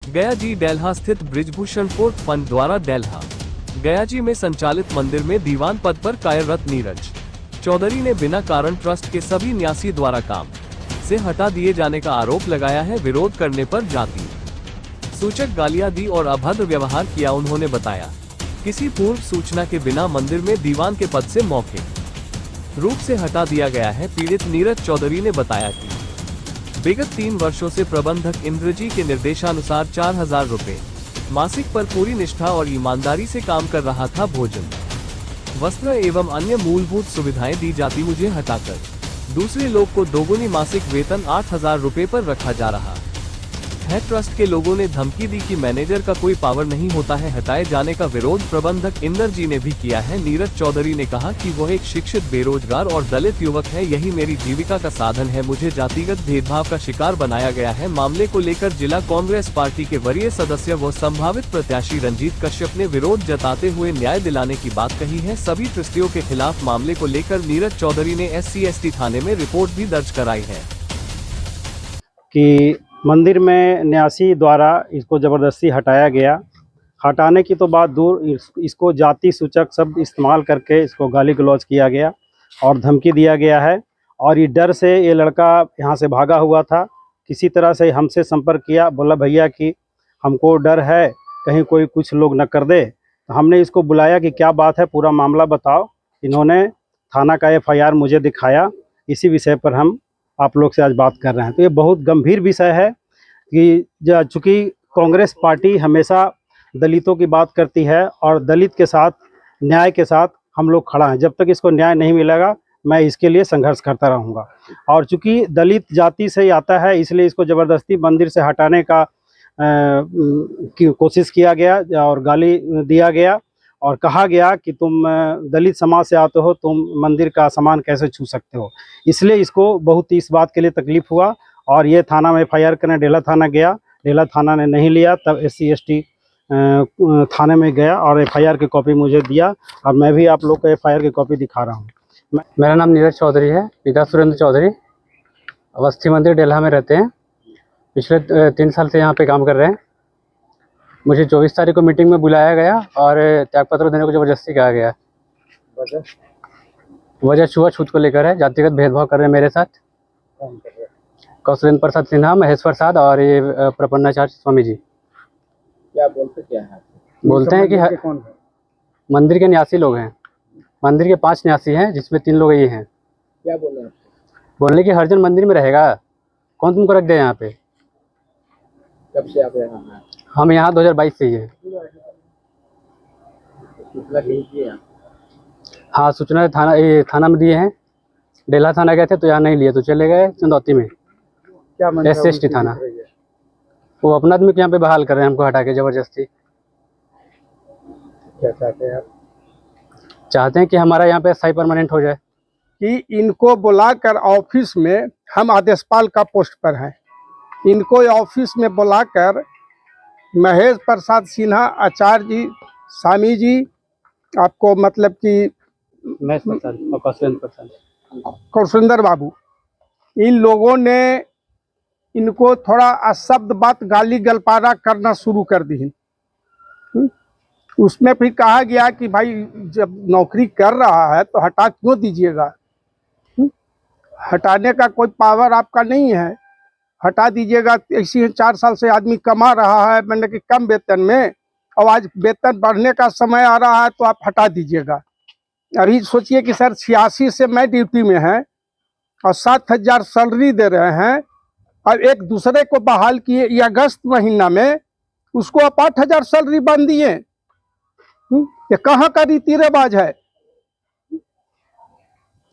गया जी डेल्हा स्थित Brijbhushan port fund द्वारा डेल्हा गया जी में संचालित मंदिर में दीवान पद पर कार्यरत नीरज चौधरी ने बिना कारण ट्रस्ट के सभी न्यासी द्वारा काम से हटा दिए जाने का आरोप लगाया है। विरोध करने पर जाति सूचक गालियां दी और अभद्र व्यवहार किया। उन्होंने बताया, किसी पूर्व सूचना के बिना मंदिर में दीवान के पद से मौखिक रूप से हटा दिया गया है। पीड़ित नीरज चौधरी ने बताया कि विगत 3 वर्षों से प्रबंधक इंद्रजी के निर्देशानुसार 4000 रुपए मासिक पर पूरी निष्ठा और ईमानदारी से काम कर रहा था। भोजन, वस्त्र एवं अन्य मूलभूत सुविधाएं दी जाती, मुझे हटाकर दूसरे लोग को दोगुनी मासिक वेतन 8000 रुपए पर रखा जा रहा है। ट्रस्ट के लोगों ने धमकी दी कि मैनेजर का कोई पावर नहीं होता है। हटाए जाने का विरोध प्रबंधक इंद्रजी ने भी किया है। नीरज चौधरी ने कहा कि वह एक शिक्षित, बेरोजगार और दलित युवक है। यही मेरी जीविका का साधन है। मुझे जातिगत भेदभाव का शिकार बनाया गया है। मामले को लेकर जिला कांग्रेस पार्टी के वरीय सदस्य व संभावित प्रत्याशी रंजीत कश्यप ने विरोध जताते हुए न्याय दिलाने की बात कही है। सभी ट्रस्टियों के खिलाफ मामले को लेकर नीरज चौधरी ने SC/ST थाने में रिपोर्ट भी दर्ज कराई है कि मंदिर में न्यासी द्वारा इसको ज़बरदस्ती हटाया गया। हटाने की तो बात दूर, इसको जाति सूचक शब्द इस्तेमाल करके इसको गाली गलौज किया गया और धमकी दिया गया है। और ये डर से ये लड़का यहाँ से भागा हुआ था। किसी तरह से हमसे संपर्क किया, बोला भैया कि हमको डर है कहीं कोई कुछ लोग न कर दे। तो हमने इसको बुलाया कि क्या बात है, पूरा मामला बताओ। इन्होंने थाना का FIR मुझे दिखाया। इसी विषय पर हम आप लोग से आज बात कर रहे हैं। तो ये बहुत गंभीर विषय है कि चूँकि कांग्रेस पार्टी हमेशा दलितों की बात करती है और दलित के साथ, न्याय के साथ हम लोग खड़ा हैं। जब तक इसको न्याय नहीं मिलेगा मैं इसके लिए संघर्ष करता रहूँगा। और चूँकि दलित जाति से ही आता है, इसलिए इसको ज़बरदस्ती मंदिर से हटाने का की कोशिश किया गया और गाली दिया गया और कहा गया कि तुम दलित समाज से आते हो, तुम मंदिर का सामान कैसे छू सकते हो। इसलिए इसको बहुत इस बात के लिए तकलीफ हुआ और ये थाना में FIR करने डेल्हा थाना गया। डेल्हा थाना ने नहीं लिया, तब SC/ST थाने में गया और FIR की कॉपी मुझे दिया और मैं भी आप लोग को FIR की कॉपी दिखा रहा हूँ। मेरा नाम नीरज चौधरी है, पिता सुरेंद्र चौधरी। अवस्थी मंदिर डेल्हा में रहते हैं। पिछले 3 साल से यहाँ पे काम कर रहे हैं। मुझे 24 तारीख को मीटिंग में बुलाया गया और त्यागपत्र देने को ज़बरदस्ती कहा गया। वजह छुआछूत को लेकर है, जातिगत भेदभाव कर रहे हैं मेरे साथ। कौशलेंद्र प्रसाद सिन्हा, महेश प्रसाद और ये प्रपन्नाचार्य स्वामी जी। क्या बोलते हैं? बोलते हैं कि कौन है? मंदिर के न्यासी लोग हैं। मंदिर के 5 न्यासी हैं, जिसमें 3 लोग ये हैं। क्या बोल रहे हैं? बोलने की हर जन मंदिर में रहेगा, कौन तुमको रख दे यहाँ पे। कब से आप यहाँ हैं? हम यहाँ 2022 से ही है। सूचना कहीं की है? हाँ, सूचना थाना में दिए हैं। डेल्हा थाना गए थे तो यहाँ नहीं लिए, तो चले गए चंदौती में क्या SC/ST थाना। वो अपना आदमी को यहाँ पे बहाल कर रहे हैं, हमको हटा के ज़बरदस्ती। क्या चाहते हैं आप? चाहते हैं कि हमारा यहाँ पे स्थायी परमानेंट हो जाए। कि इनको बुलाकर ऑफिस में, हम आदेशपाल का पोस्ट पर हैं, इनको ऑफिस में बुलाकर महेश प्रसाद सिन्हा, आचार्य जी, स्वामी जी, आपको मतलब कि महेश प्रसाद और कौशलेंद्र प्रसाद, कौशलेंद्र बाबू, इन लोगों ने इनको थोड़ा अशब्द बात, गाली गलपारा करना शुरू कर दी। उसमें फिर कहा गया कि भाई जब नौकरी कर रहा है तो हटा क्यों दीजिएगा। हटाने का कोई पावर आपका नहीं है, हटा दीजिएगा। ऐसी 4 साल से आदमी कमा रहा है, मतलब कि कम वेतन में, और आज वेतन बढ़ने का समय आ रहा है तो आप हटा दीजिएगा। अभी सोचिए कि सर 86 से मैं ड्यूटी में है और 7000 सैलरी दे रहे हैं, और एक दूसरे को बहाल किए ये अगस्त महीना में, उसको आप 8000 सैलरी बन दिए। ये कहाँ का रीति रिवाज है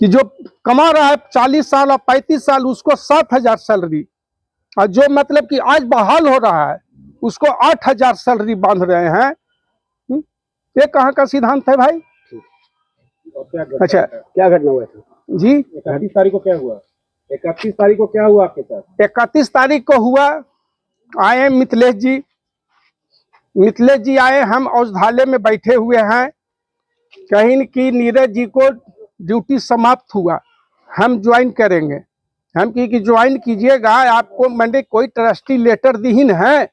कि जो कमा रहा है 40 साल और 35 साल उसको 7000 सैलरी, और जो मतलब कि आज बहाल हो रहा है उसको 8000 सैलरी बांध रहे हैं। ये कहाँ का सिद्धांत है भाई? अच्छा, क्या घटना हुआ था जी? 31 तारीख को क्या हुआ? 31 तारीख को क्या हुआ आपके साथ? 31 तारीख को हुआ, आए मिथिलेश जी आए, हम औषधालय में बैठे हुए हैं, कहीं कि नीरज जी को ड्यूटी समाप्त हुआ, हम ज्वाइन करेंगे। हम कि ज्वाइन कीजिएगा, आपको मैंने कोई ट्रस्टी लेटर दीन है,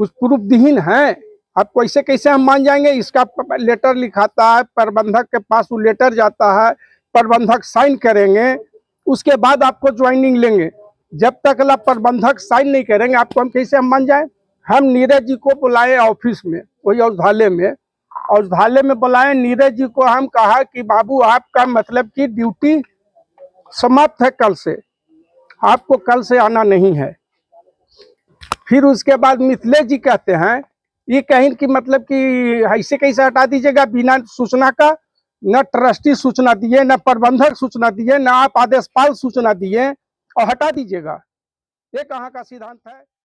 कुछ प्रूफविहीन है। आपको ऐसे कैसे हम मान जाएंगे? इसका लेटर लिखाता है, प्रबंधक के पास वो लेटर जाता है, प्रबंधक साइन करेंगे, उसके बाद आपको ज्वाइनिंग लेंगे। जब तक ला प्रबंधक साइन नहीं करेंगे आपको हम कैसे हम मान जाए? हम नीरज जी को बुलाए ऑफिस में, वही औषधालय में, औषधालय में बुलाए नीरज जी को। हम कहा कि बाबू आपका मतलब कि ड्यूटी समाप्त है कल से, आपको कल से आना नहीं है। फिर उसके बाद मिथिलेश जी कहते हैं ये कहीं कि मतलब कि ऐसे कैसे हटा दीजिएगा बिना सूचना का? न ट्रस्टी सूचना दिए, न प्रबंधक सूचना दिए, न आप आदेशपाल सूचना दिए और हटा दीजिएगा। ये कहाँ का सिद्धांत है?